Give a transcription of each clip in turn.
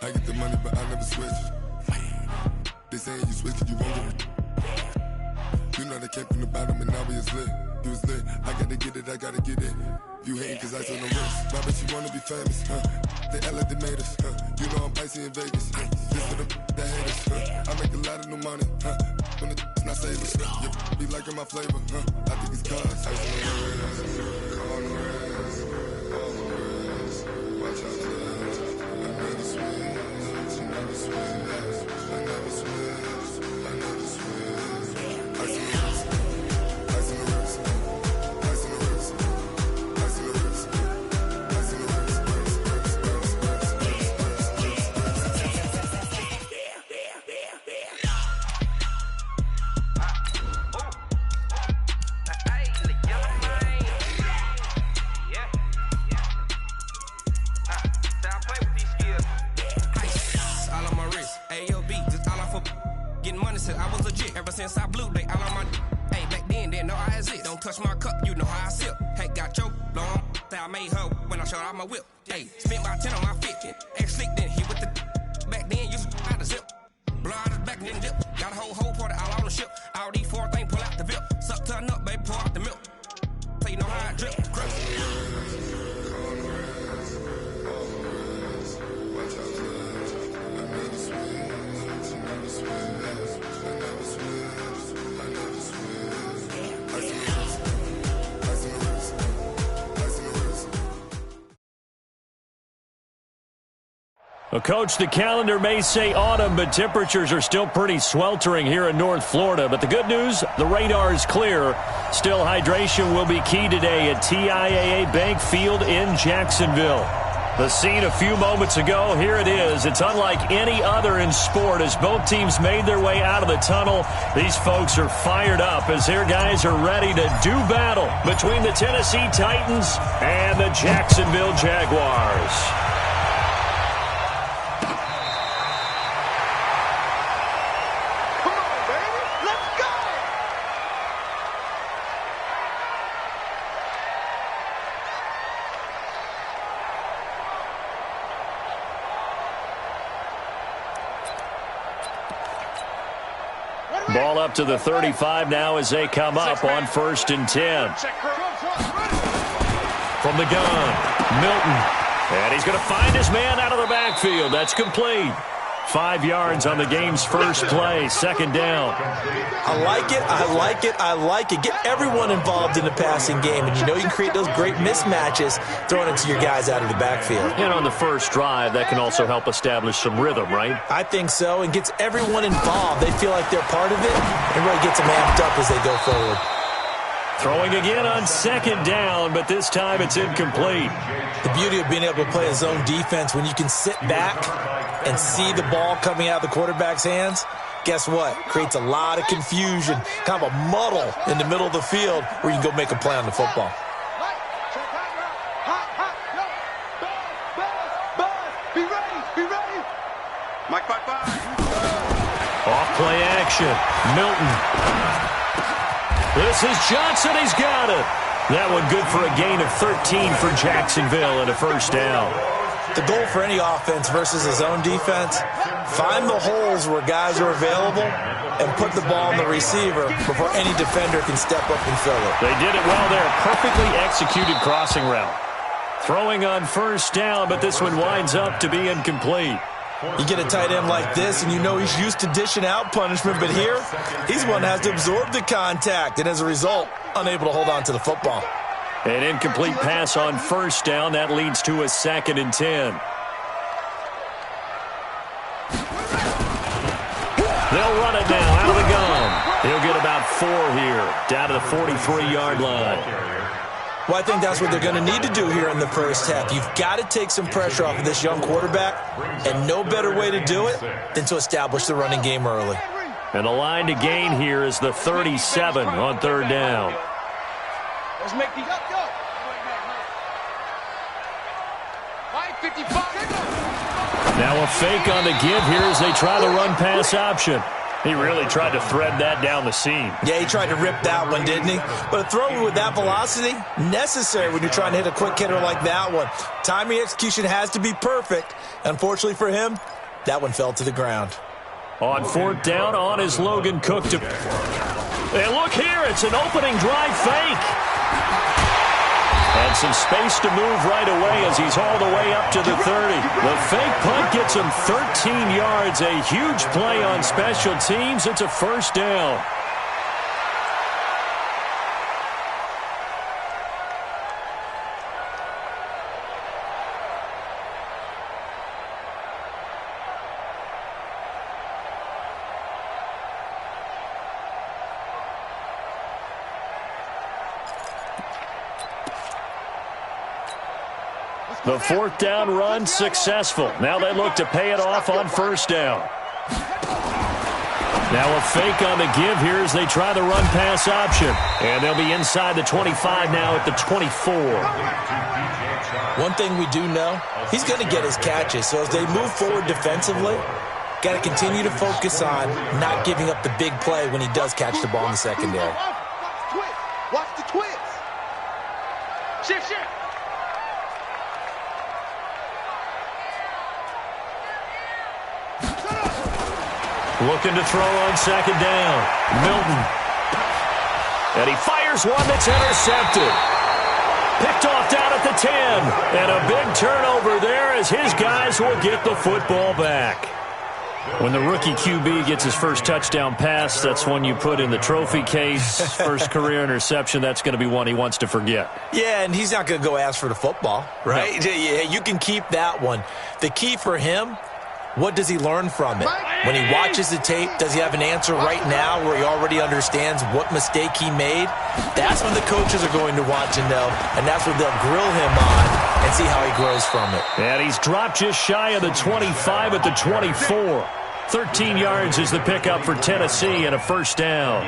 I get the money, but I never switch. They saying you switch it, you won't get it. You know they came from the bottom and now we is lit. You was lit, I gotta get it, I gotta get it. You hating cause I took no risks. Why bet you wanna be famous, huh? They act like they made us, huh? You know I'm icy in Vegas, huh? This for the that hate us, huh? I make a lot of new money, huh? When the not save us, you be liking my flavor, huh? I think it's cause ice on the wrist, on the wrist, on the wrist. Watch out for that. I never switch, I never switch, I never switch, I never switch. Ice on the wrist, ice on the wrist, ice on the wrist, ice on the wrist, ice on the wrist, Getting money since I was legit. Ever since I blew, they all on my. Hey, back then, didn't know I exist. Don't touch my cup, you know how I sip. Hey, got your long. I made her when I showed out my whip. Hey, spent my 10 on my 50. Ex-slick, then hit with the. Back then, used to out the zip. Blow out his back, then dip. Got a whole party all on the ship. All these four things, pull out the VIP. Suck to a nut, baby, pour out the milk. So you know how I drip. Grip. Well, Coach, the calendar may say autumn, but temperatures are still pretty sweltering here in North Florida. But the good news, the radar is clear. Still, hydration will be key today at TIAA Bank Field in Jacksonville. The scene a few moments ago, here it is. It's unlike any other in sport as both teams made their way out of the tunnel. These folks are fired up as their guys are ready to do battle between the Tennessee Titans and the Jacksonville Jaguars. Ball up to the 35 now as they come up on 1st and 10. From the gun, Milton. And he's going to find his man out of the backfield. That's complete. 5 yards on the game's first play, 2nd down. I like it, I like it, I like it. Get everyone involved in the passing game, and you know you can create those great mismatches throwing it to your guys out of the backfield. And on the first drive, that can also help establish some rhythm, right? I think so, and gets everyone involved. They feel like they're part of it, and really gets them amped up as they go forward. Throwing again on 2nd down, but this time it's incomplete. The beauty of being able to play a zone defense when you can sit back and see the ball coming out of the quarterback's hands, guess what? Creates a lot of confusion, kind of a muddle in the middle of the field where you can go make a play on the football. Off play action, Milton. This is Johnson, he's got it. That one good for a gain of 13 for Jacksonville and a 1st down. The goal for any offense versus a zone defense, find the holes where guys are available and put the ball on the receiver before any defender can step up and fill it. They did it well there. Perfectly executed crossing route. Throwing on 1st down, but this one winds up to be incomplete. You get a tight end like this, and you know he's used to dishing out punishment, but here, he's one that has to absorb the contact, and as a result, unable to hold on to the football. An incomplete pass on 1st down. That leads to a 2nd and 10. They'll run it now out of the gun. He'll get about 4 here, down to the 43-yard line. Well, I think that's what they're going to need to do here in the first half. You've got to take some pressure off of this young quarterback, and no better way to do it than to establish the running game early. And the line to gain here is the 37 on 3rd down. Let's make these up, go. Now a fake on the give here as they try the run-pass option. He really tried to thread that down the seam. Yeah, he tried to rip that one, didn't he? But a throw with that velocity, necessary when you're trying to hit a quick hitter like that one. Timing execution has to be perfect. Unfortunately for him, that one fell to the ground. On 4th down, on is Logan Cook. And look here, it's an opening drive fake. And some space to move right away as he's hauled away up to the 30. The fake punt gets him 13 yards. A huge play on special teams. It's a first down. The 4th down run successful. Now they look to pay it off on 1st down. Now a fake on the give here as they try the run-pass option. And they'll be inside the 25 now at the 24. One thing we do know, he's going to get his catches. So as they move forward defensively, got to continue to focus on not giving up the big play when he does catch the ball in the secondary. Watch the twist. Shift. Looking to throw on 2nd down. Milton. And he fires one that's intercepted. Picked off down at the 10. And a big turnover there as his guys will get the football back. When the rookie QB gets his first touchdown pass, that's one you put in the trophy case. First career interception, that's going to be one he wants to forget. Yeah, and he's not going to go ask for the football, right? No. Yeah, you can keep that one. The key for him, what does he learn from it? When he watches the tape, does he have an answer right now where he already understands what mistake he made? That's when the coaches are going to want to know, and that's what they'll grill him on and see how he grows from it. And he's dropped just shy of the 25 at the 24. 13 yards is the pickup for Tennessee and a first down.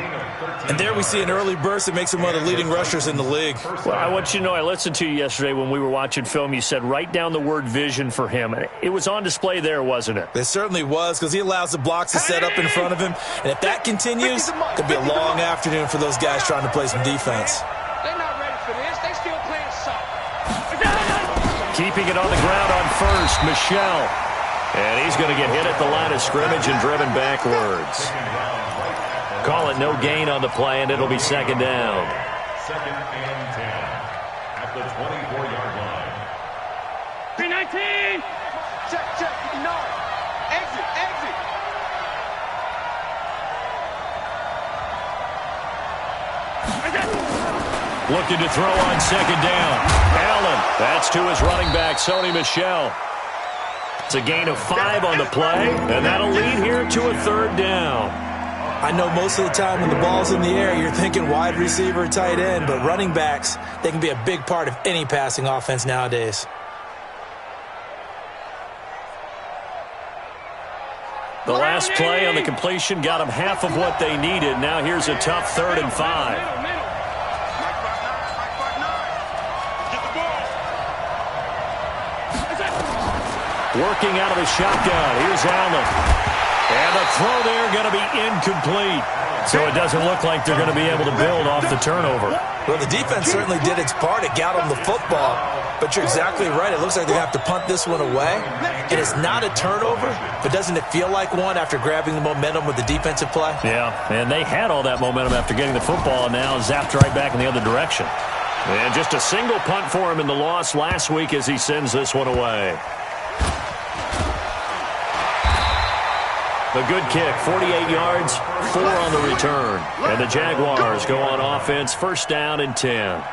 And there we see an early burst that makes him one of the leading rushers in the league. Well, I want you to know, I listened to you yesterday when we were watching film. You said write down the word vision for him. It was on display there, wasn't it? It certainly was, because he allows the blocks to set up in front of him. And if that continues, it could be a long afternoon for those guys trying to play some defense. They're not ready for this. They still playing soft. Keeping it on the ground on 1st, Michelle. And he's going to get hit at the line of scrimmage and driven backwards. Call it no gain on the play, and it'll be 2nd down. 2nd and 10 at the 24-yard line. 319. Check. No. Exit. Looking to throw on 2nd down. Allen. That's to his running back, Sony Michel. It's a gain of 5 on the play, and that'll lead here to a 3rd down. I know most of the time when the ball's in the air, you're thinking wide receiver, tight end, but running backs, they can be a big part of any passing offense nowadays. The last play on the completion got them half of what they needed. Now here's a tough 3rd and 5. Working out of the shotgun. Here's Allen. And the throw there going to be incomplete. So it doesn't look like they're going to be able to build off the turnover. Well, the defense certainly did its part. It got them the football. But you're exactly right. It looks like they have to punt this one away. It is not a turnover, but doesn't it feel like one after grabbing the momentum with the defensive play? Yeah, and they had all that momentum after getting the football, and now zapped right back in the other direction. And just a single punt for him in the loss last week as he sends this one away. A good kick, 48 yards, 4 on the return. And the Jaguars go on offense, 1st down and 10.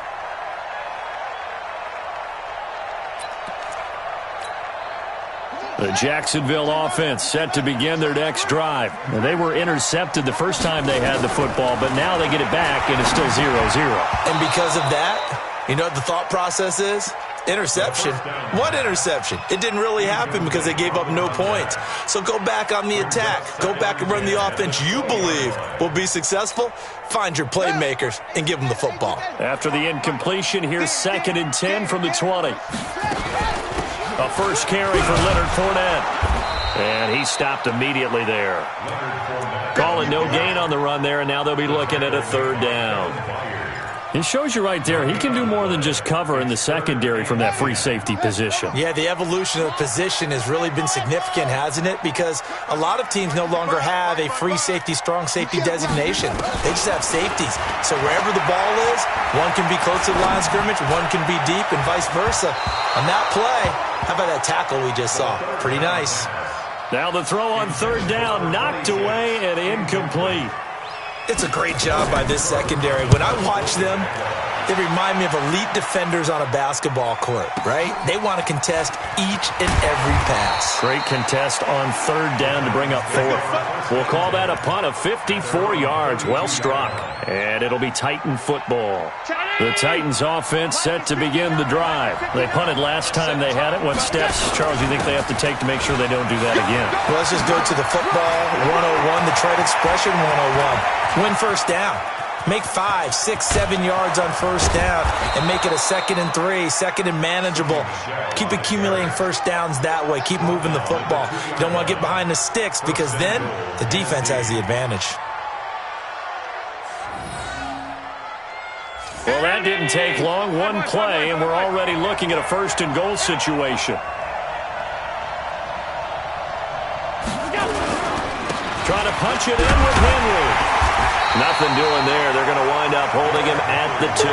The Jacksonville offense set to begin their next drive. And they were intercepted the first time they had the football, but now they get it back, and it's still 0-0. And because of that, you know what the thought process is? Interception. What interception? It didn't really happen because they gave up no points. So go back on the attack. Go back and run the offense you believe will be successful. Find your playmakers and give them the football. After the incompletion, here's 2nd and 10 from the 20. A first carry for Leonard Fournette. And he stopped immediately there. Calling no gain on the run there, and now they'll be looking at a third down. It shows you right there, he can do more than just cover in the secondary from that free safety position. Yeah, the evolution of the position has really been significant, hasn't it? Because a lot of teams no longer have a free safety, strong safety designation. They just have safeties. So wherever the ball is, one can be close to the line of scrimmage, one can be deep, and vice versa. On that play, how about that tackle we just saw? Pretty nice. Now the throw on third down, knocked away and incomplete. It's a great job by this secondary. When I watch them, they remind me of elite defenders on a basketball court, right? They want to contest each and every pass. Great contest on third down to bring up fourth. We'll call that a punt of 54 yards. Well struck. And it'll be Titan football. The Titans offense set to begin the drive. They punted last time they had it. What steps, Charles, you think they have to take to make sure they don't do that again? Well, let's just go to the football 101, the trade expression 101. Win first down. Make 5, 6, 7 yards on first down and make it a 2nd and 3, second and manageable. Keep accumulating first downs that way. Keep moving the football. You don't want to get behind the sticks because then the defense has the advantage. Well, that didn't take long. One play, and we're already looking at a first and goal situation. Trying to punch it in with Henry. Nothing doing there. They're going to wind up holding him at the 2.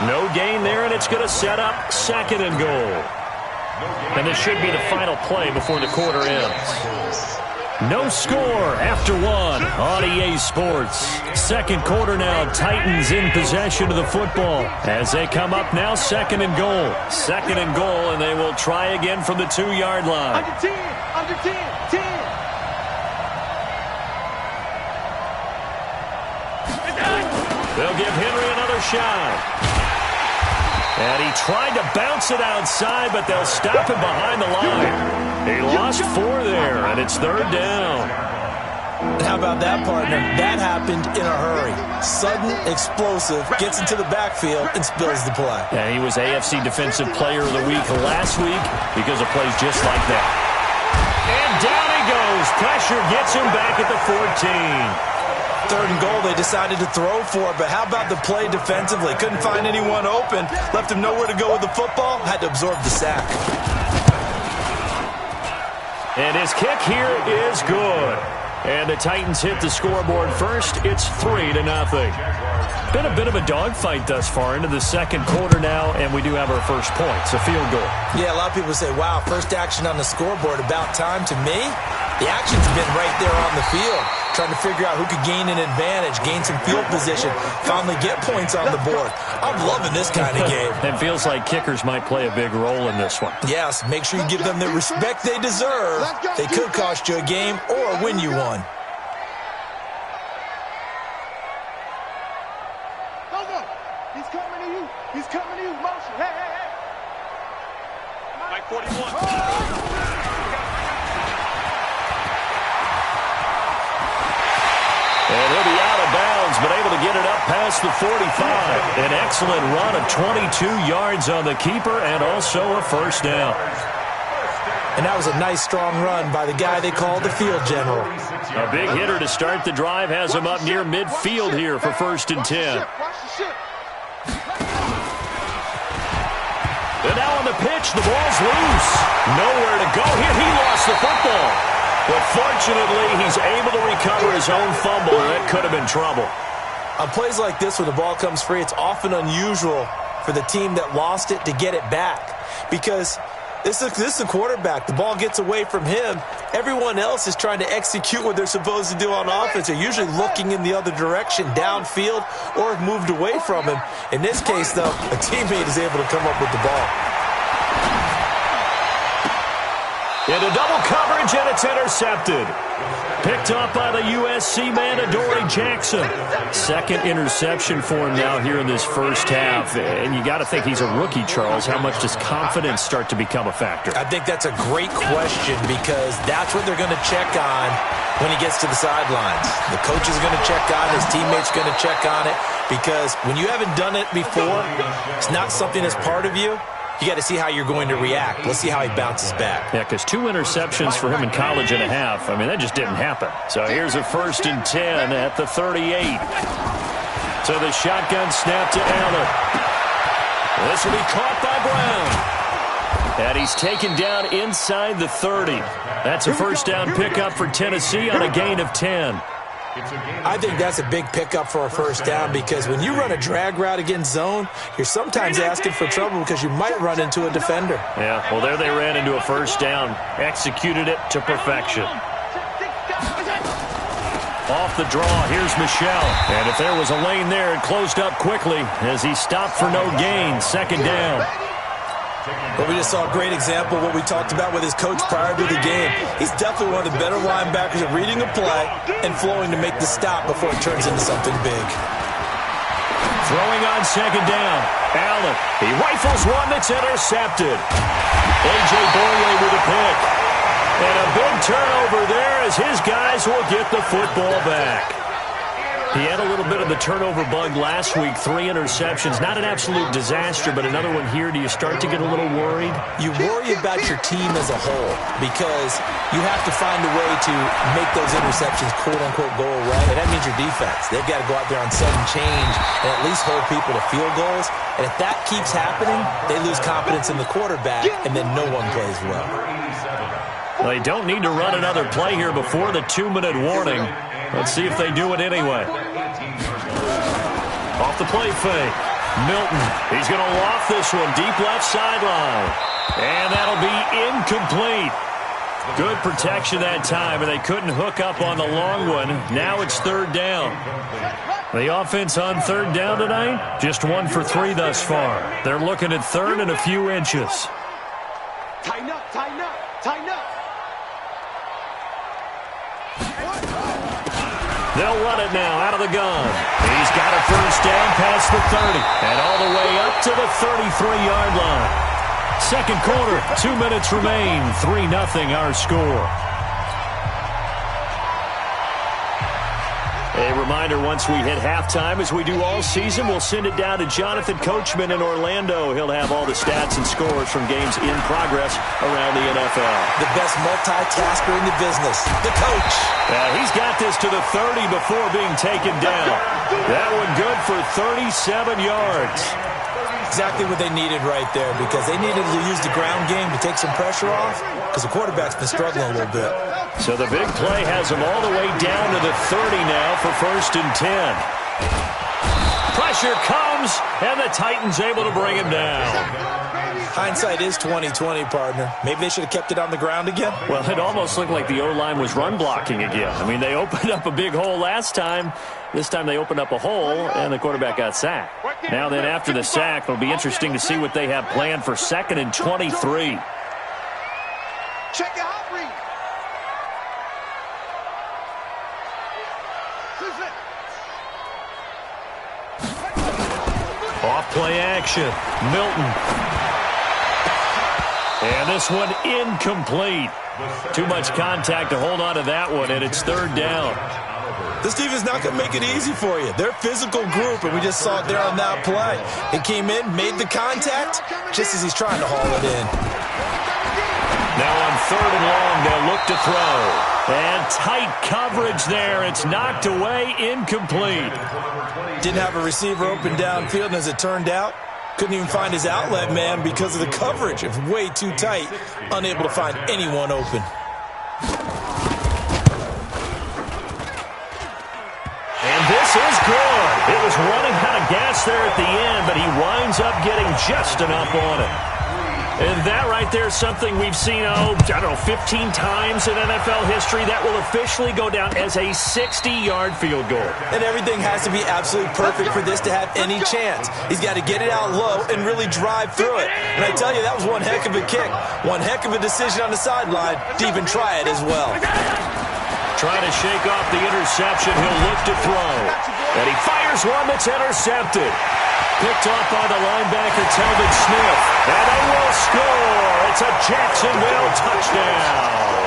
No gain there, and it's going to set up 2nd and goal. And this should be the final play before the quarter ends. No score after 1 on EA Sports. Second quarter now, Titans in possession of the football. As they come up now, 2nd and goal. 2nd and goal, and they will try again from the 2-yard line. Under 10, 10. They'll give Henry another shot. And he tried to bounce it outside, but they'll stop him behind the line. He lost 4 there, and it's 3rd down. And how about that, partner? That happened in a hurry. Sudden, explosive, gets into the backfield, and spills the play. Yeah, he was AFC Defensive Player of the Week last week because of plays just like that. And down he goes. Pressure gets him back at the 14. 3rd and goal, they decided to throw for it, but how about the play defensively? Couldn't find anyone open, left him nowhere to go with the football, had to absorb the sack. And his kick here is good. And the Titans hit the scoreboard first. It's 3-0. Been a bit of a dogfight thus far into the second quarter now, and we do have our first point. It's a field goal. Yeah, a lot of people say, wow, first action on the scoreboard, about time. To me, the action's been right there on the field, trying to figure out who could gain an advantage, gain some field position, finally get points on the board. I'm loving this kind of game. It feels like kickers might play a big role in this one. Yes, make sure you give them the respect they deserve. They could cost you a game or win you one. He's coming to you. He's coming to you. Motion. Hey, hey, hey. Mike 41. And he'll be out of bounds, but able to get it up past the 45. An excellent run of 22 yards on the keeper and also a first down. And that was a nice, strong run by the guy they called the field general. A big hitter to start the drive has him up near midfield here for 1st and 10. And now on the pitch, the ball's loose. Nowhere to go here. He lost the football. But fortunately, he's able to recover his own fumble. That could have been trouble. On plays like this, when the ball comes free, it's often unusual for the team that lost it to get it back. Because this is a quarterback. The ball gets away from him. Everyone else is trying to execute what they're supposed to do on offense. They're usually looking in the other direction, downfield, or moved away from him. In this case, though, a teammate is able to come up with the ball. Into double coverage, and it's intercepted. Picked up by the USC man, Adoree Jackson. Second interception for him now here in this first half. And you got to think he's a rookie, Charles. How much does confidence start to become a factor? I think that's a great question because that's what they're going to check on when he gets to the sidelines. The coach is going to check on it. His teammates are going to check on it because when you haven't done it before, it's not something that's part of you. you got to see how you're going to react. Let's see how he bounces back. Yeah, because 2 interceptions for him in college and a half. I mean, that just didn't happen. So here's a 1st and 10 at the 38. So the shotgun snap to Allen. This will be caught by Brown. And he's taken down inside the 30. That's a 1st down pickup for Tennessee on a gain of 10. I think that's a big pickup for a 1st down because when you run a drag route against zone, you're sometimes asking for trouble because you might run into a defender. Yeah, well, there they ran into a 1st down. Executed it to perfection. Off the draw, here's Michel. And if there was a lane there, it closed up quickly as he stopped for no gain. 2nd down. But we just saw a great example of what we talked about with his coach prior to the game. He's definitely one of the better linebackers at reading a play and flowing to make the stop before it turns into something big. Throwing on 2nd down. Allen, he rifles one that's intercepted. A.J. Boye with a pick. And a big turnover there as his guys will get the football back. He had a little bit of the turnover bug last week, 3 interceptions. Not an absolute disaster, but another one here. Do you start to get a little worried? You worry about your team as a whole because you have to find a way to make those interceptions, quote-unquote, go away. And that means your defense. They've got to go out there on sudden change and at least hold people to field goals. And if that keeps happening, they lose confidence in the quarterback, and then no one plays well. They don't need to run another play here before the 2-minute warning. Let's see if they do it anyway. Off the play fake. Milton, he's going to loft this one deep left sideline. And that'll be incomplete. Good protection that time, and they couldn't hook up on the long one. Now it's 3rd down. The offense on 3rd down tonight, just 1 for 3 thus far. They're looking at 3rd and a few inches. Tighten up, tighten up, tighten up. They'll run it now out of the gun. He's got a 1st down past the 30 and all the way up to the 33-yard line. 2nd quarter, 2 minutes remain. 3-0 our score. A reminder, once we hit halftime, as we do all season, we'll send it down to Jonathan Coachman in Orlando. He'll have all the stats and scores from games in progress around the NFL. The best multitasker in the business, the coach. He's got this to the 30 before being taken down. That one good for 37 yards. Exactly what they needed right there because they needed to use the ground game to take some pressure off because the quarterback's been struggling a little bit. So the big play has them all the way down to the 30 now for 1st and 10. Pressure comes, and the Titans able to bring him down. Hindsight is 20/20, partner. Maybe they should have kept it on the ground again. Well, it almost looked like the O-line was run blocking again. I mean, they opened up a big hole last time. This time they opened up a hole, and the quarterback got sacked. Now then, after the sack, it'll be interesting to see what they have planned for 2nd and 23. Check it out, read. Off-play action. Milton. And this one incomplete. Too much contact to hold on to that one, and it's 3rd down. This defense not going to make it easy for you. They're a physical group, and we just saw it there on that play. It came in, made the contact, just as he's trying to haul it in. Now on 3rd and long, they'll look to throw. And tight coverage there. It's knocked away, incomplete. Didn't have a receiver open downfield, and as it turned out, couldn't even find his outlet man because of the coverage. It was way too tight, unable to find anyone open. And this is good. It was running out of gas there at the end, but he winds up getting just enough on it. And that right there is something we've seen, 15 times in NFL history. That will officially go down as a 60-yard field goal. And everything has to be absolutely perfect for this to have any chance. He's got to get it out low and really drive through it. And I tell you, that was one heck of a kick. One heck of a decision on the sideline to even try it as well. Trying to shake off the interception. He'll look to throw. And he fires one that's intercepted. Picked off by the linebacker, Telvin Smith. And they will score. It's a Jacksonville touchdown.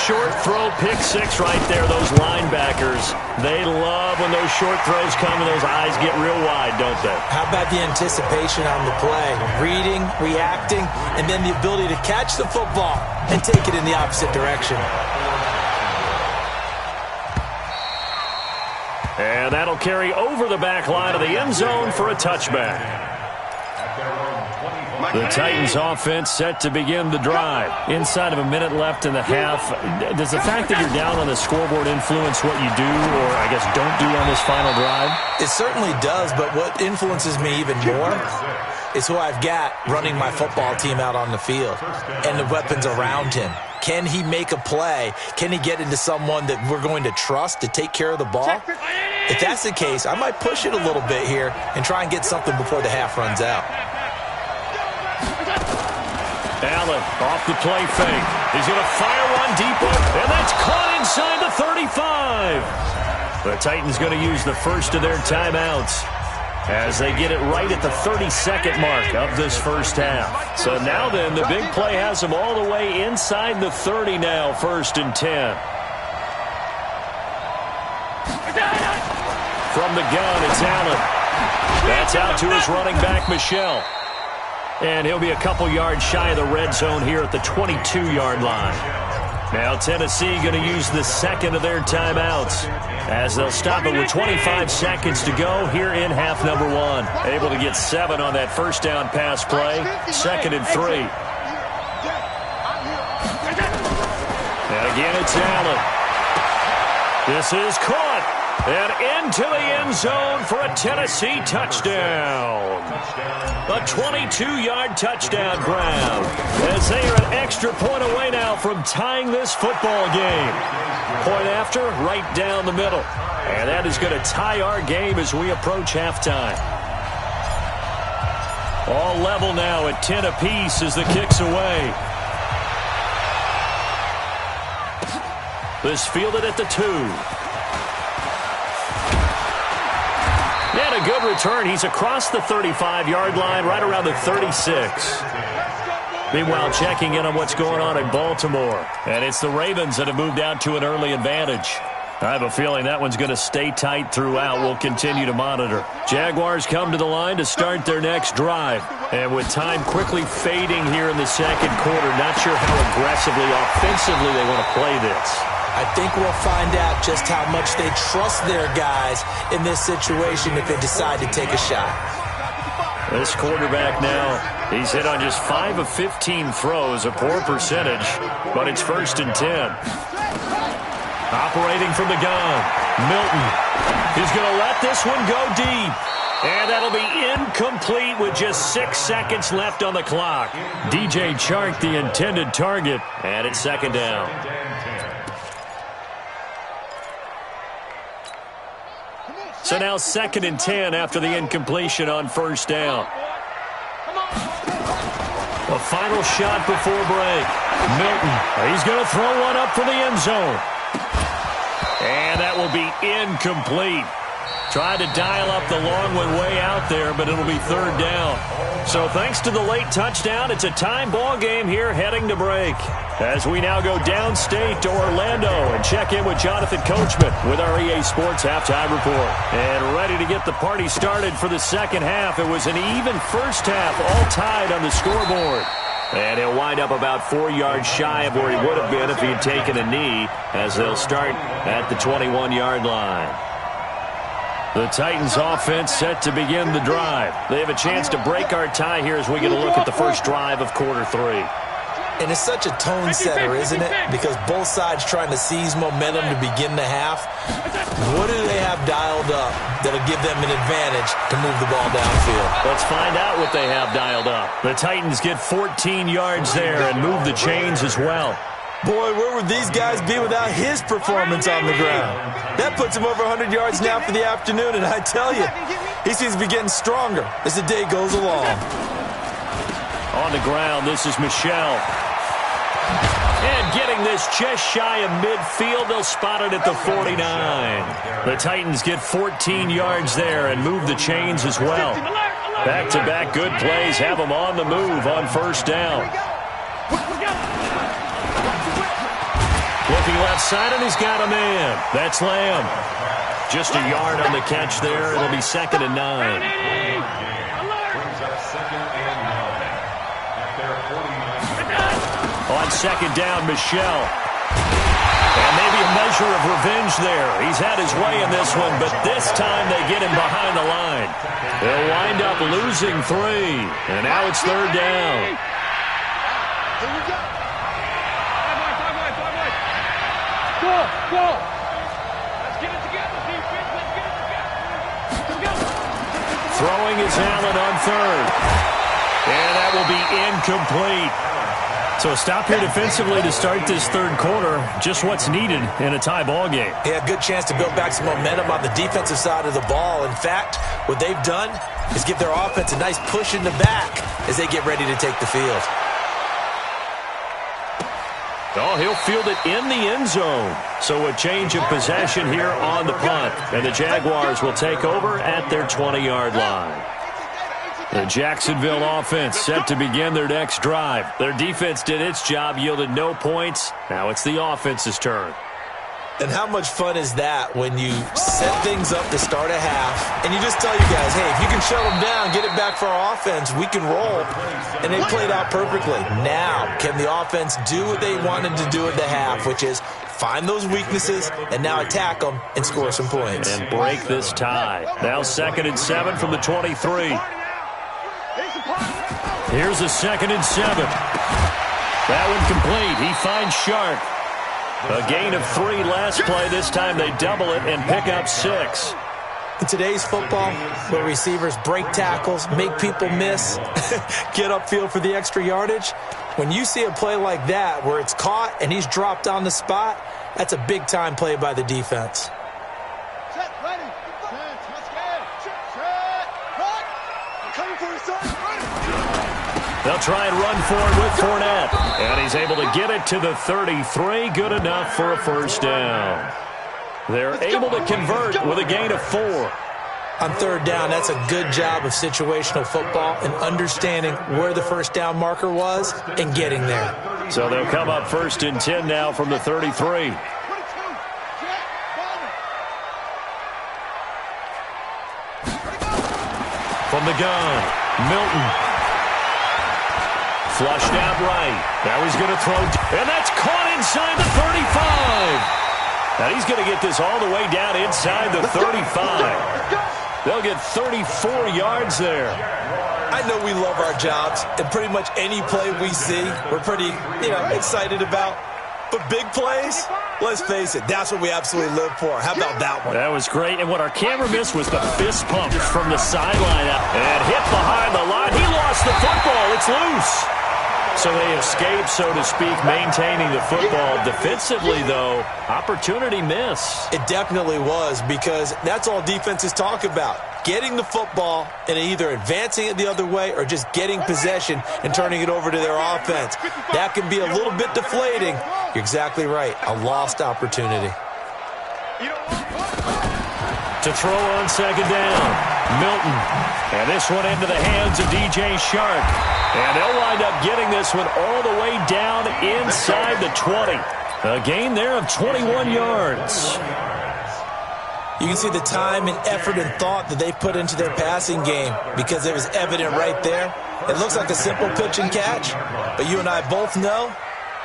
short throw, pick six right there. Those linebackers, they love when those short throws come and those eyes get real wide, don't they? How about the anticipation on the play? Reading, reacting, and then the ability to catch the football and take it in the opposite direction. And that'll carry over the back line of the end zone for a touchback. The Titans offense set to begin the drive. Inside of a minute left in the half. Does the fact that you're down on the scoreboard influence what you do or, I guess, don't do on this final drive? It certainly does, but what influences me even more is who I've got running my football team out on the field and the weapons around him. Can he make a play? Can he get into someone that we're going to trust to take care of the ball? If that's the case, I might push it a little bit here and try and get something before the half runs out. Allen off the play fake. He's going to fire one deep one, and that's caught inside the 35. The Titans going to use the first of their timeouts as they get it right at the 32nd mark of this first half. So now then, the big play has them all the way inside the 30 now, 1st and 10. From the gun, it's Allen. That's out to his running back, Michel. And he'll be a couple yards shy of the red zone here at the 22-yard line. Now Tennessee going to use the second of their timeouts as they'll stop it with 25 seconds to go here in half number one. Able to get 7 on that first down pass play. 2nd and 3. And again, it's Allen. This is caught. And into the end zone for a Tennessee touchdown. A 22-yard touchdown grab as they are an extra point away now from tying this football game. Point after, right down the middle. And that is going to tie our game as we approach halftime. All level now at 10 apiece as the kick's away. This fielded at the 2. And a good return. He's across the 35-yard line, right around the 36. Meanwhile, checking in on what's going on in Baltimore. And it's the Ravens that have moved out to an early advantage. I have a feeling that one's going to stay tight throughout. We'll continue to monitor. Jaguars come to the line to start their next drive. And with time quickly fading here in the second quarter, not sure how aggressively, offensively they want to play this. I think we'll find out just how much they trust their guys in this situation if they decide to take a shot. This quarterback now, he's hit on just 5 of 15 throws, a poor percentage, but it's 1st and 10. Operating from the gun, Milton. He's going to let this one go deep. And that'll be incomplete with just 6 seconds left on the clock. DJ Chark, the intended target, and it's 2nd down. So now 2nd and 10 after the incompletion on 1st down. A final shot before break. Milton, he's going to throw one up for the end zone. And that will be incomplete. Tried to dial up the long one way out there, but it'll be 3rd down. So thanks to the late touchdown, it's a time ball game here heading to break. As we now go downstate to Orlando and check in with Jonathan Coachman with our EA Sports Halftime Report. And ready to get the party started for the second half. It was an even first half, all tied on the scoreboard. And he'll wind up about 4 yards shy of where he would have been if he had taken a knee, as they'll start at the 21-yard line. The Titans offense set to begin the drive. They have a chance to break our tie here as we get a look at the first drive of quarter 3. And it's such a tone setter, isn't it? Because both sides trying to seize momentum to begin the half. What do they have dialed up that'll give them an advantage to move the ball downfield? Let's find out what they have dialed up. The Titans get 14 yards there and move the chains as well. Boy, where would these guys be without his performance on the ground? That puts him over 100 yards now for the afternoon, and I tell you, he seems to be getting stronger as the day goes along. On the ground, this is Michel. And getting this just shy of midfield, they'll spot it at the 49. The Titans get 14 yards there and move the chains as well. Back-to-back good plays have them on the move on 1st down. outside, and he's got a man. That's Lamb. Just a yard on the catch there. It'll be 2nd and 9. Brings up 2nd and 9 at their 49. On 2nd down, Michelle. And maybe a measure of revenge there. He's had his way in this one, but this time they get him behind the line. They'll wind up losing 3. And now it's 3rd down. Here we go. Go. Let's get it together, defense. Let's get it together. Let's go. Throwing is Allen on 3rd. And that will be incomplete. So a stop here defensively to start this 3rd quarter. Just what's needed in a tie ball game. Yeah, good chance to build back some momentum on the defensive side of the ball. In fact, what they've done is give their offense a nice push in the back as they get ready to take the field. Oh, he'll field it in the end zone. So a change of possession here on the punt. And the Jaguars will take over at their 20-yard line. The Jacksonville offense set to begin their next drive. Their defense did its job, yielded no points. Now it's the offense's turn. And how much fun is that when you set things up to start a half and you just tell you guys, hey, if you can shut them down, get it back for our offense, we can roll. And they played out perfectly. Now, can the offense do what they wanted to do at the half, which is find those weaknesses and now attack them and score some points. And break this tie. Now 2nd and 7 from the 23. Here's a 2nd and 7. That one complete. He finds Shark. A gain of 3 last play. This time they double it and pick up 6. In today's football, where receivers break tackles, make people miss, get upfield for the extra yardage, when you see a play like that where it's caught and he's dropped on the spot, that's a big-time play by the defense. Set, ready. Let's go. Set, cut. I'm coming for you, son. They'll try and run for it with Fournette. And he's able to get it to the 33. Good enough for a 1st down. They're able to convert with a gain of 4. On 3rd down, that's a good job of situational football and understanding where the 1st down marker was and getting there. So they'll come up 1st and 10 now from the 33. From the gun, Milton. Flushed out right. Now he's going to throw. And that's caught inside the 35. Now he's going to get this all the way down inside the 35. They'll get 34 yards there. I know we love our jobs, and pretty much any play we see, we're pretty, excited about. But big plays, let's face it, that's what we absolutely live for. How about that one? That was great. And what our camera missed was the fist pump from the sideline. And hit behind the line. He lost the football. It's loose. So they escape, so to speak, maintaining the football. Defensively, though, opportunity miss. It definitely was, because that's all defenses talk about. Getting the football and either advancing it the other way or just getting possession and turning it over to their offense. That can be a little bit deflating. You're exactly right. A lost opportunity. To throw on 2nd down, Milton. And this one into the hands of DJ Shark. And they'll wind up getting this one all the way down inside the 20. A gain there of 21 yards. You can see the time and effort and thought that they put into their passing game, because it was evident right there. It looks like a simple pitch and catch, but you and I both know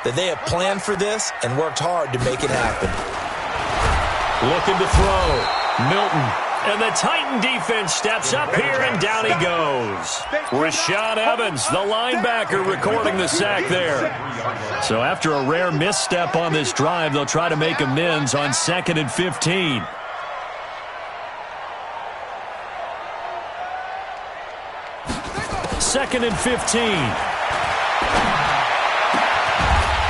that they have planned for this and worked hard to make it happen. Looking to throw. Milton. And the Titan defense steps up here, and down he goes. Rashad Evans, the linebacker, recording the sack there. So after a rare misstep on this drive, they'll try to make amends on 2nd and 15. Second and 15.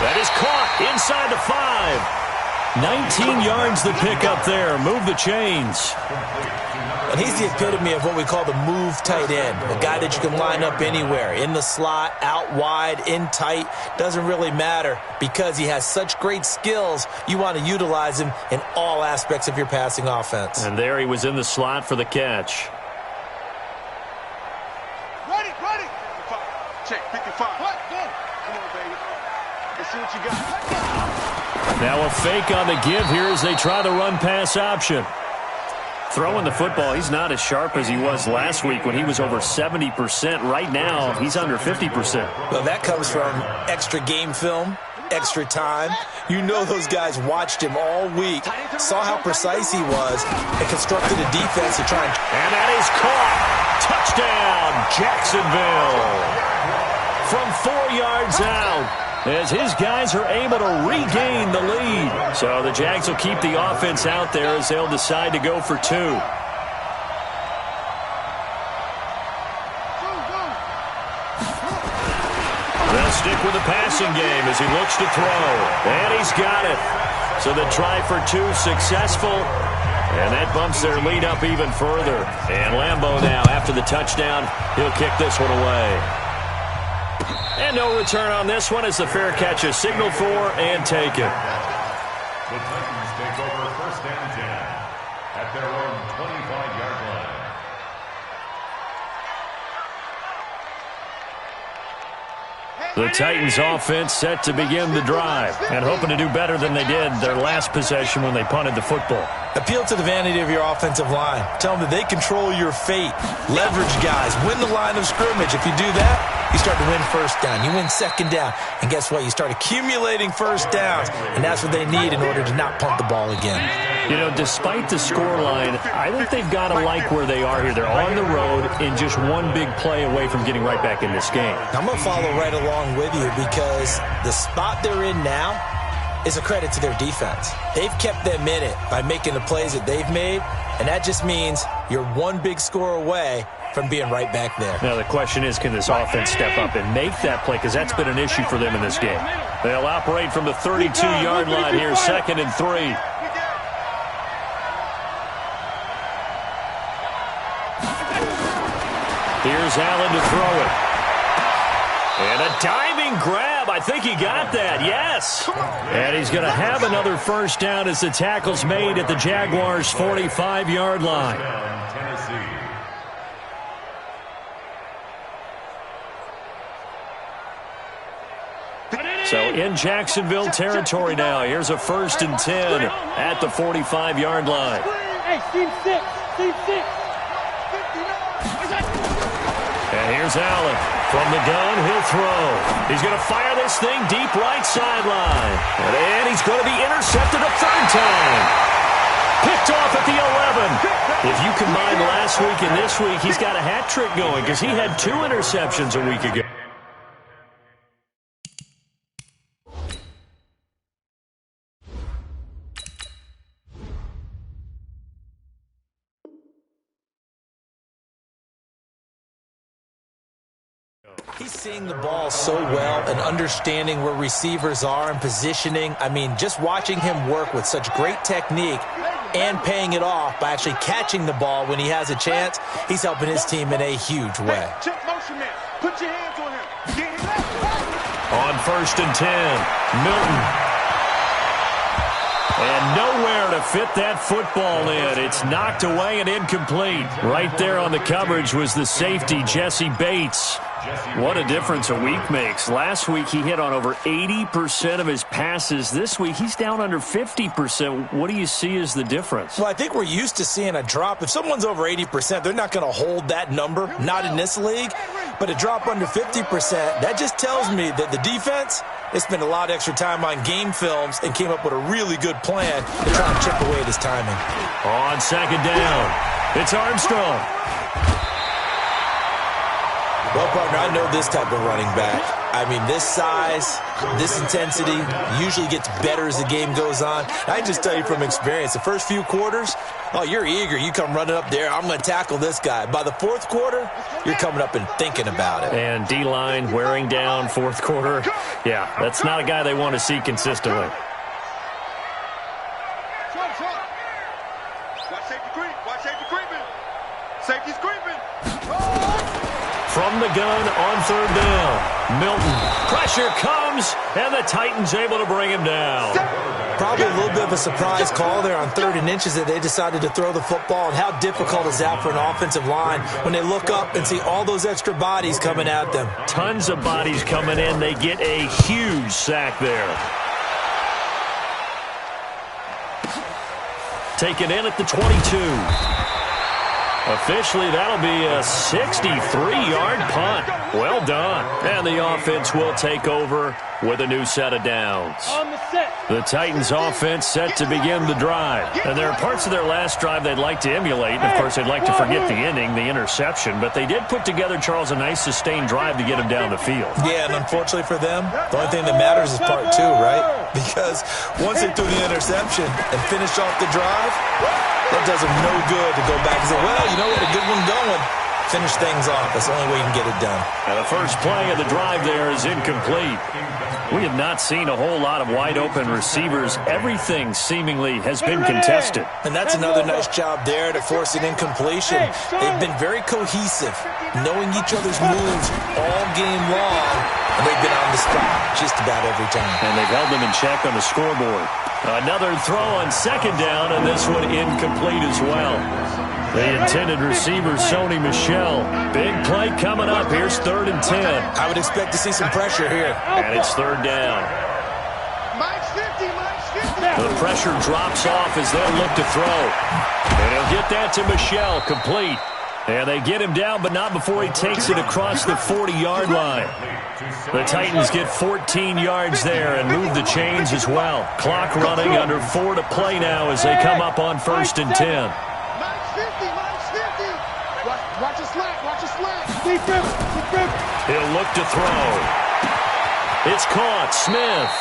That is caught inside the 5. 19 yards the pick up there. Move the chains. And he's the epitome of what we call the move tight end. A guy that you can line up anywhere. In the slot, out wide, in tight. Doesn't really matter, because he has such great skills. You want to utilize him in all aspects of your passing offense. And there he was in the slot for the catch. Ready. Check, 55. What? Come on, baby. Let's see what you got. Now a fake on the give here as they try the run-pass option. Throwing the football, he's not as sharp as he was last week when he was over 70%. Right now, he's under 50%. Well, that comes from extra game film, extra time. You know those guys watched him all week, saw how precise he was, and constructed a defense to try and... And that is caught. Touchdown, Jacksonville. From 4 yards out, as his guys are able to regain the lead. So the Jags will keep the offense out there as they'll decide to go for 2. They'll stick with the passing game as he looks to throw. And he's got it. So the try for 2 successful. And that bumps their lead up even further. And Lambeau now, after the touchdown, he'll kick this one away. And no return on this one as the fair catch is signaled for and taken. The Titans take over first and 10 at their own 25-yard line. The Titans offense set to begin the drive and hoping to do better than they did their last possession when they punted the football. Appeal to the vanity of your offensive line. Tell them that they control your fate. Leverage guys. Win the line of scrimmage. If you do that, you start to win first down. You win second down. And guess what? You start accumulating first downs. And that's what they need in order to not punt the ball again. You know, despite the scoreline, I think they've got to like where they are here. They're on the road and just one big play away from getting right back in this game. I'm going to follow right along with you because the spot they're in now is a credit to their defense. They've kept them in it by making the plays that they've made, and that just means you're one big score away from being right back there. Now the question is, can this offense step up and make that play? Because that's been an issue for them in this game. They'll operate from the 32-yard line here, 2nd and 3. Here's Allen to throw it. And a diving grab. I think he got that. Yes. And he's going to have another first down as the tackle's made at the Jaguars' 45-yard line. So in Jacksonville territory now. Here's a 1st and 10 at the 45-yard line. Hey, team 6. Team 6. And here's Allen. From the gun, he'll throw. He's going to fire this thing deep right sideline. And he's going to be intercepted a 3rd time. Picked off at the 11. If you combine last week and this week, he's got a hat trick going because he had 2 interceptions a week ago. He's seeing the ball so well and understanding where receivers are and positioning. I mean, just watching him work with such great technique and paying it off by actually catching the ball when he has a chance, he's helping his team in a huge way. Check motion, man. Put your hands on him. Get him. On 1st and 10, Milton. And nowhere to fit that football in. It's knocked away and incomplete. Right there on the coverage was the safety, Jesse Bates. What a difference a week makes. Last week he hit on over 80% of his passes. This week he's down under 50%. What do you see as the difference? Well, I think we're used to seeing a drop. If someone's over 80%, they're not going to hold that number, not in this league. But a drop under 50%, that just tells me that the defense, they spent a lot of extra time on game films and came up with a really good plan to try and chip away at his timing. On 2nd down, it's Armstrong. Well, partner, I know this type of running back. I mean, this size, this intensity usually gets better as the game goes on. I can just tell you from experience, the first few quarters, oh, you're eager. You come running up there, I'm going to tackle this guy. By the 4th quarter, you're coming up and thinking about it. And D-line wearing down 4th quarter. Yeah, that's not a guy they want to see consistently. Watch safety creep. Watch safety creeping. Safety's creeping. From the gun on 3rd down, Milton. Pressure comes. comes, and the Titans able to bring him down. Probably a little bit of a surprise call there on 3rd and inches that they decided to throw the football. And how difficult is that for an offensive line when they look up and see all those extra bodies coming at them? Tons of bodies coming in. They get a huge sack there. Taken in at the 22. Officially, that'll be a 63-yard punt. Well done. And the offense will take over with a new set of downs. The Titans offense set to begin the drive. And there are parts of their last drive they'd like to emulate. And, of course, they'd like to forget the ending, the interception. But they did put together, Charles, a nice sustained drive to get them down the field. Yeah, and unfortunately for them, the only thing that matters is part 2, right? Because once they threw the interception and finished off the drive, that does them no good to go back and say, well, you know what, a good one going. Finish things off. That's the only way you can get it done. And the first play of the drive there is incomplete. We have not seen a whole lot of wide-open receivers. Everything seemingly has been contested. And that's another nice job there to force an incompletion. They've been very cohesive, knowing each other's moves all game long, and they've been on the spot just about every time. And they've held them in check on the scoreboard. Another throw on 2nd down, and this one incomplete as well. The intended receiver, Sony Michel. Big play coming up. Here's 3rd and 10. I would expect to see some pressure here. And it's 3rd down. The pressure drops off as they'll look to throw. And he'll get that to Michel, complete. And they get him down, but not before he takes it across the 40-yard line. The Titans get 14 yards there and move the chains as well. Clock running, under 4 to play now as they come up on 1st and 10. Watch his slack, watch his slack. He'll look to throw. It's caught. Smith.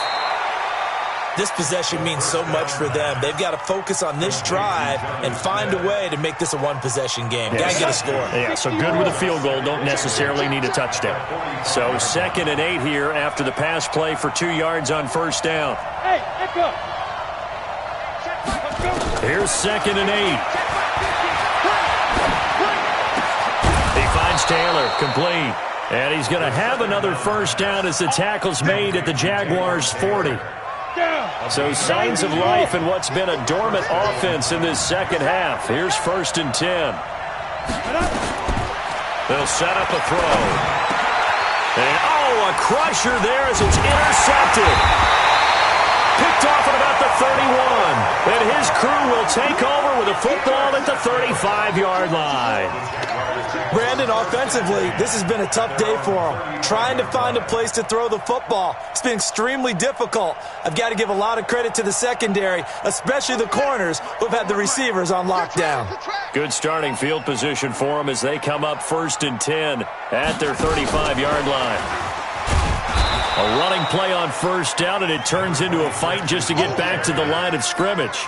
This possession means so much for them. They've got to focus on this drive and find a way to make this a one-possession game. Got to get a score. Yeah, so good with a field goal. Don't necessarily need a touchdown. So 2nd and 8 here after the pass play for 2 yards on 1st down. Here's 2nd and 8. Taylor, complete. And he's going to have another 1st down as the tackle's made at the Jaguars' 40. So signs of life in what's been a dormant offense in this 2nd half. Here's 1st and 10. They'll set up a throw. And, a crusher there as it's intercepted. Picked off at about the 31. And his crew will take over with a football at the 35-yard line. Brandon, offensively, this has been a tough day for them. Trying to find a place to throw the football. It's been extremely difficult. I've got to give a lot of credit to the secondary, especially the corners who've had the receivers on lockdown. Good starting field position for them as they come up 1st and 10 at their 35-yard line. A running play on 1st down, and it turns into a fight just to get back to the line of scrimmage.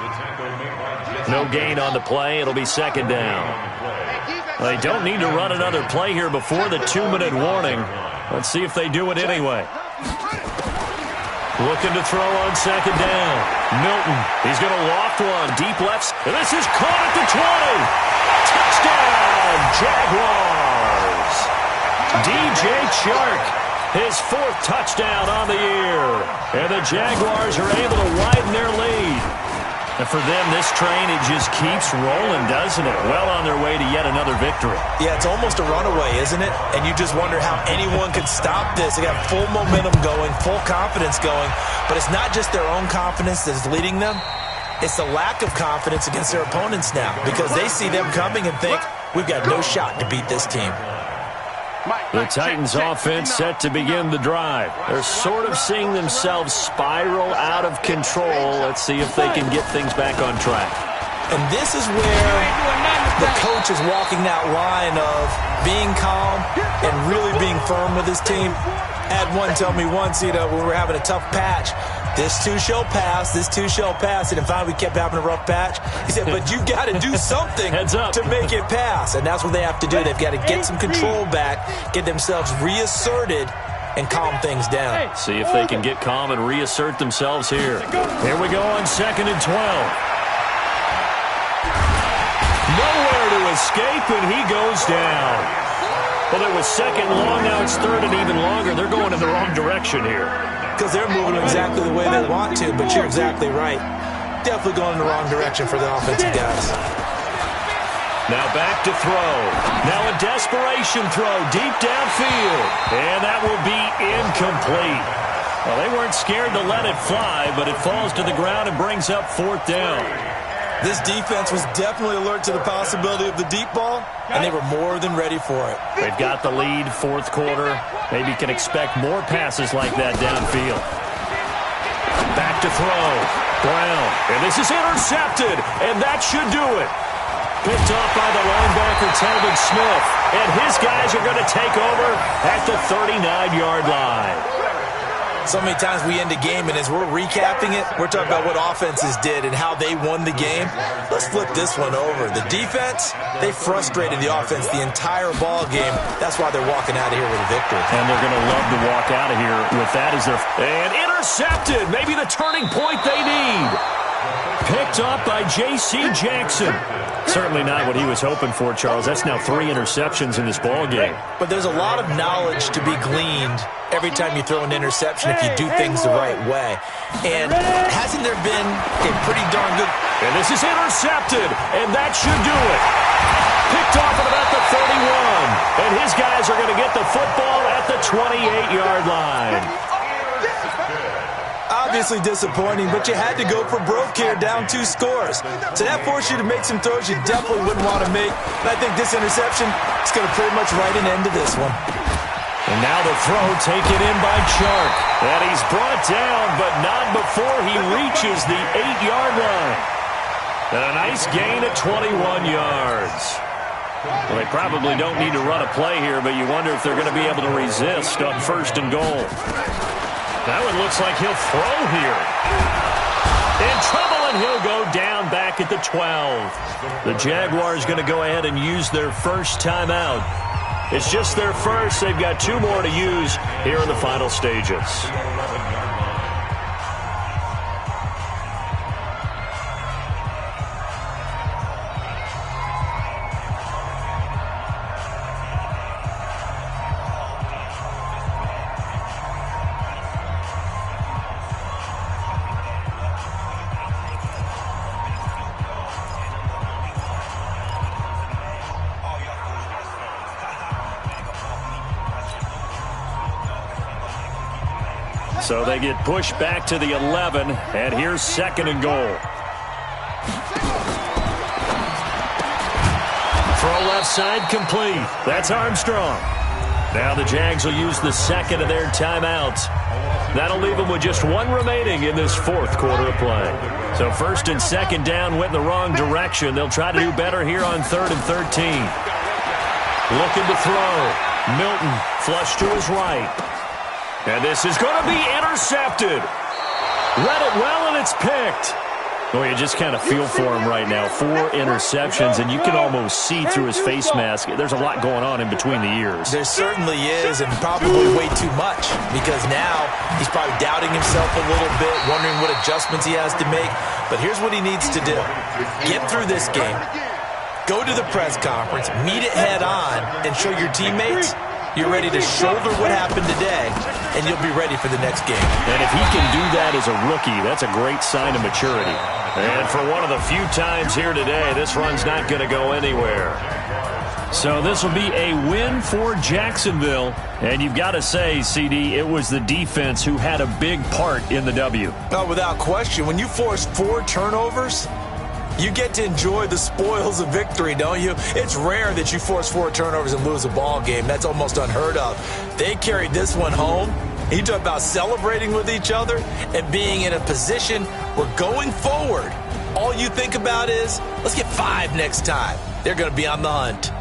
No gain on the play. It'll be 2nd down. They don't need to run another play here before the 2-minute warning. Let's see if they do it anyway. Looking to throw on 2nd down. Milton, he's going to loft one. Deep left. And this is caught at the 20. Touchdown, Jaguars. DJ Chark, his 4th touchdown on the year. And the Jaguars are able to widen their lead. And for them, this train, it just keeps rolling, doesn't it? Well on their way to yet another victory. Yeah, it's almost a runaway, isn't it? And you just wonder how anyone could stop this. They got full momentum going, full confidence going. But it's not just their own confidence that's leading them. It's the lack of confidence against their opponents now, because they see them coming and think, we've got no shot to beat this team. The Titans offense set to begin the drive. They're sort of seeing themselves spiral out of control. Let's see if they can get things back on track. And this is where the coach is walking that line of being calm and really being firm with his team. I had one tell me once, when we were having a tough patch, this too shall pass, this too shall pass. And finally we kept having a rough patch. He said, but you got to do something to make it pass. And that's what they have to do. They've got to get some control back, get themselves reasserted, and calm things down. See if they can get calm and reassert themselves here. Here we go on 2nd and 12. Nowhere to escape, and he goes down. Well, it was 2nd long, now it's 3rd and even longer. They're going in the wrong direction here. because they're moving exactly the way they want to, but you're exactly right. Definitely going in the wrong direction for the offensive guys. Now back to throw. Now a desperation throw deep downfield. And that will be incomplete. Well, they weren't scared to let it fly, but it falls to the ground and brings up 4th down. This defense was definitely alert to the possibility of the deep ball, and they were more than ready for it. They've got the lead, 4th quarter. Maybe can expect more passes like that downfield. Back to throw. Brown. And this is intercepted, and that should do it. Picked off by the linebacker, Telvin Smith. And his guys are going to take over at the 39-yard line. So many times we end a game, and as we're recapping it, we're talking about what offenses did and how they won the game. Let's flip this one over. The defense, they frustrated the offense the entire ball game. That's why they're walking out of here with a victory. And they're going to love to walk out of here with that as their... And intercepted! Maybe the turning point they need. Picked up by J.C. Jackson. Certainly not what he was hoping for, Charles. That's now 3 interceptions in this ball game. But there's a lot of knowledge to be gleaned every time you throw an interception if you do things the right way. And hasn't there been a pretty darn good... And this is intercepted, and that should do it. Picked off at about the 31. And his guys are going to get the football at the 28-yard line. Obviously disappointing, but you had to go for broke here, down 2 scores. So that forced you to make some throws you definitely wouldn't want to make. And I think this interception is going to pretty much write an end to this one. And now the throw taken in by Chark. And he's brought down, but not before he reaches the 8-yard line. And a nice gain at 21 yards. Well, they probably don't need to run a play here, but you wonder if they're going to be able to resist on 1st and goal. That one looks like he'll throw here. In trouble, and he'll go down back at the 12. The Jaguars going to go ahead and use their first timeout. It's just their first. They've got 2 more to use here in the final stages. So they get pushed back to the 11, and here's 2nd and goal. Throw left side complete. That's Armstrong. Now the Jags will use the 2nd of their timeouts. That'll leave them with just 1 remaining in this 4th quarter of play. So 1st and 2nd down went in the wrong direction. They'll try to do better here on 3rd and 13. Looking to throw. Milton flush to his right. And this is going to be intercepted. Read it well, and it's picked. Well, you just kind of feel for him right now. 4 interceptions, and you can almost see through his face mask. There's a lot going on in between the ears. There certainly is, and probably way too much, because now he's probably doubting himself a little bit, wondering what adjustments he has to make. But here's what he needs to do. Get through this game. Go to the press conference, meet it head on, and show your teammates you're ready to shoulder what happened today, and you'll be ready for the next game. And if he can do that as a rookie, that's a great sign of maturity. And for one of the few times here today, this run's not going to go anywhere. So this will be a win for Jacksonville. And you've got to say, CD, it was the defense who had a big part in the W. Oh, without question. When you force 4 turnovers, you get to enjoy the spoils of victory, don't you? It's rare that you force 4 turnovers and lose a ball game. That's almost unheard of. They carried this one home. You talk about celebrating with each other and being in a position where going forward, all you think about is, let's get 5 next time. They're going to be on the hunt.